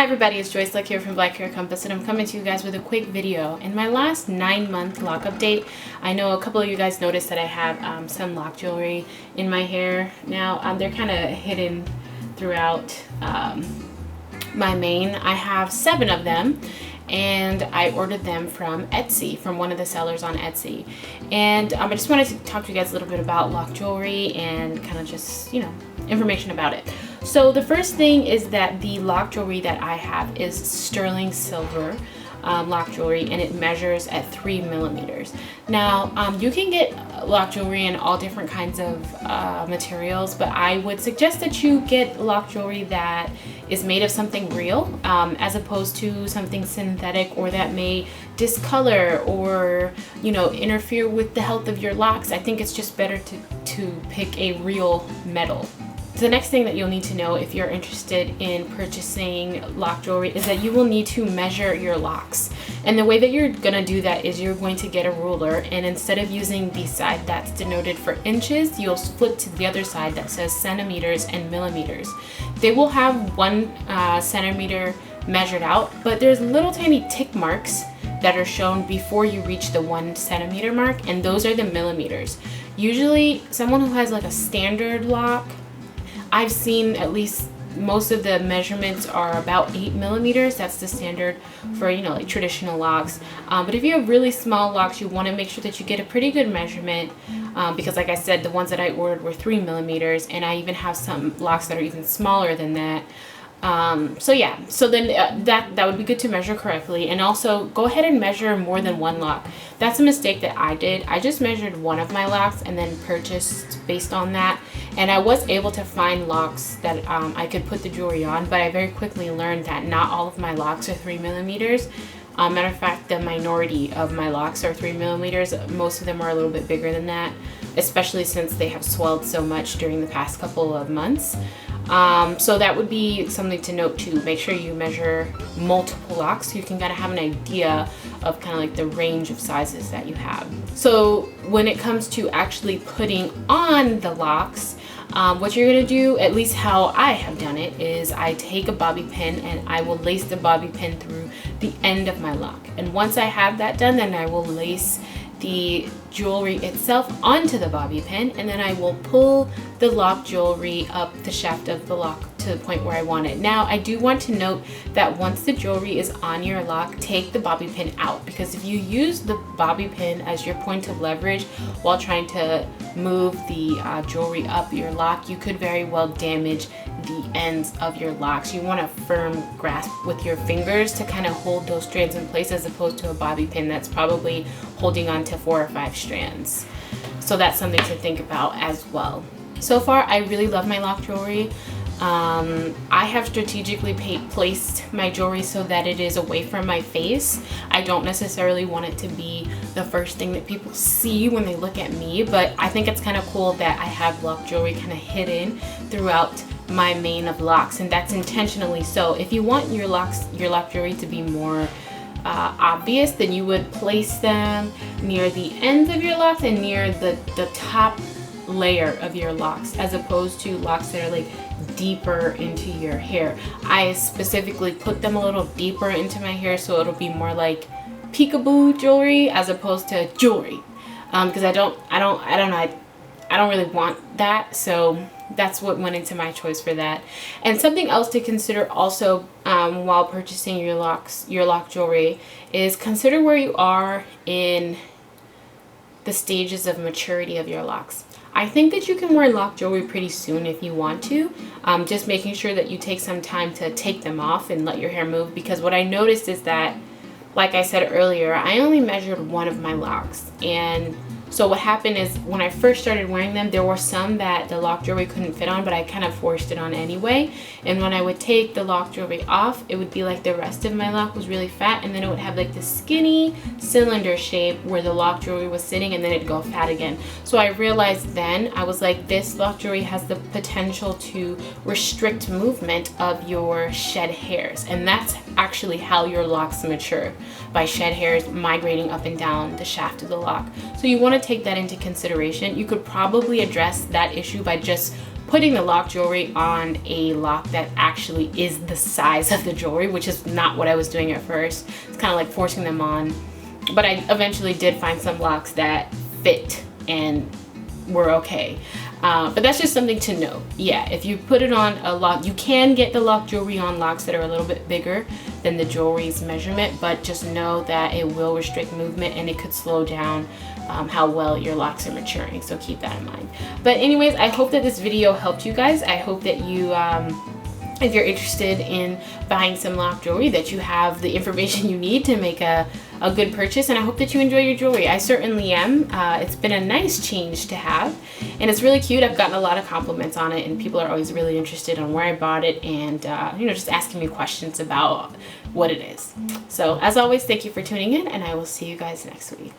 Hi everybody, it's Joyce Loc here from Black Hair Compass, and I'm coming to you guys with a quick video. In my last 9-month lock update, I know a couple of you guys noticed that I have some lock jewelry in my hair now. They're kind of hidden throughout my mane. I have 7 of them, and I ordered them from Etsy, from one of the sellers on Etsy. And I just wanted to talk to you guys a little bit about lock jewelry and kind of just, information about it. So the first thing is that the lock jewelry that I have is sterling silver lock jewelry, and it measures at 3 millimeters. Now you can get lock jewelry in all different kinds of materials, but I would suggest that you get lock jewelry that is made of something real, as opposed to something synthetic or that may discolor or interfere with the health of your locks. I think it's just better to pick a real metal. The next thing that you'll need to know if you're interested in purchasing lock jewelry is that you will need to measure your locks. And the way that you're going to do that is you're going to get a ruler, and instead of using the side that's denoted for inches, you'll flip to the other side that says centimeters and millimeters. They will have 1 centimeter measured out, but there's little tiny tick marks that are shown before you reach the 1 centimeter mark, and those are the millimeters. Usually someone who has like a standard lock, I've seen at least most of the measurements are about 8 millimeters. That's the standard for, like traditional locks. But if you have really small locks, you want to make sure that you get a pretty good measurement, because like I said, the ones that I ordered were 3 millimeters, and I even have some locks that are even smaller than that. So then that would be good to measure correctly. And also go ahead and measure more than 1 lock. That's a mistake that I did. I just measured 1 of my locks and then purchased based on that, and I was able to find locks that I could put the jewelry on, but I very quickly learned that not all of my locks are 3 millimeters. Matter of fact, the minority of my locks are 3 millimeters. Most of them are a little bit bigger than that, especially since they have swelled so much during the past couple of months. So that would be something to note too. Make sure you measure multiple locks so you can kind of have an idea of kind of like the range of sizes that you have. So when it comes to actually putting on the locks, what you're going to do, at least how I have done it, is I take a bobby pin and I will lace the bobby pin through the end of my lock. And once I have that done, then I will lace the jewelry itself onto the bobby pin, and then I will pull the lock jewelry up the shaft of the lock to the point where I want it. Now, I do want to note that once the jewelry is on your lock, take the bobby pin out, because if you use the bobby pin as your point of leverage while trying to move the jewelry up your lock, you could very well damage the ends of your locks. You want a firm grasp with your fingers to kind of hold those strands in place, as opposed to a bobby pin that's probably holding on to 4 or 5 strands. So that's something to think about as well. So far, I really love my lock jewelry. I have strategically placed my jewelry so that it is away from my face. I don't necessarily want it to be the first thing that people see when they look at me, but I think it's kind of cool that I have lock jewelry kind of hidden throughout my mane of locks, and that's intentionally so. If you want your lock jewelry to be more obvious, then you would place them near the ends of your locks and near the top layer of your locks, as opposed to locks that are like deeper into your hair. I specifically put them a little deeper into my hair so it'll be more like peekaboo jewelry as opposed to jewelry, because I don't really want that. So that's what went into my choice for that. And something else to consider also while purchasing your lock jewelry is consider where you are in the stages of maturity of your locks. I think that you can wear lock jewelry pretty soon if you want to, just making sure that you take some time to take them off and let your hair move, because what I noticed is that, like I said earlier, I only measured 1 of my locks, and so what happened is when I first started wearing them, there were some that the lock jewelry couldn't fit on, but I kind of forced it on anyway. And when I would take the lock jewelry off, it would be like the rest of my lock was really fat, and then it would have like this skinny cylinder shape where the lock jewelry was sitting, and then it'd go fat again. So I realized then, I was like, this lock jewelry has the potential to restrict movement of your shed hairs, and that's actually how your locks mature, by shed hairs migrating up and down the shaft of the lock. So you want to take that into consideration. You could probably address that issue by just putting the lock jewelry on a lock that actually is the size of the jewelry, which is not what I was doing at first. It's kind of like forcing them on. But I eventually did find some locks that fit and were okay. But that's just something to know. Yeah, if you put it on a lock, you can get the lock jewelry on locks that are a little bit bigger than the jewelry's measurement, but just know that it will restrict movement and it could slow down how well your locks are maturing. So keep that in mind. But anyways, I hope that this video helped you guys. I hope that you if you're interested in buying some lock jewelry, that you have the information you need to make a good purchase, and I hope that you enjoy your jewelry. I certainly am. It's been a nice change to have, and it's really cute. I've gotten a lot of compliments on it, and people are always really interested on where I bought it, and you know, just asking me questions about what it is. So as always, thank you for tuning in, and I will see you guys next week.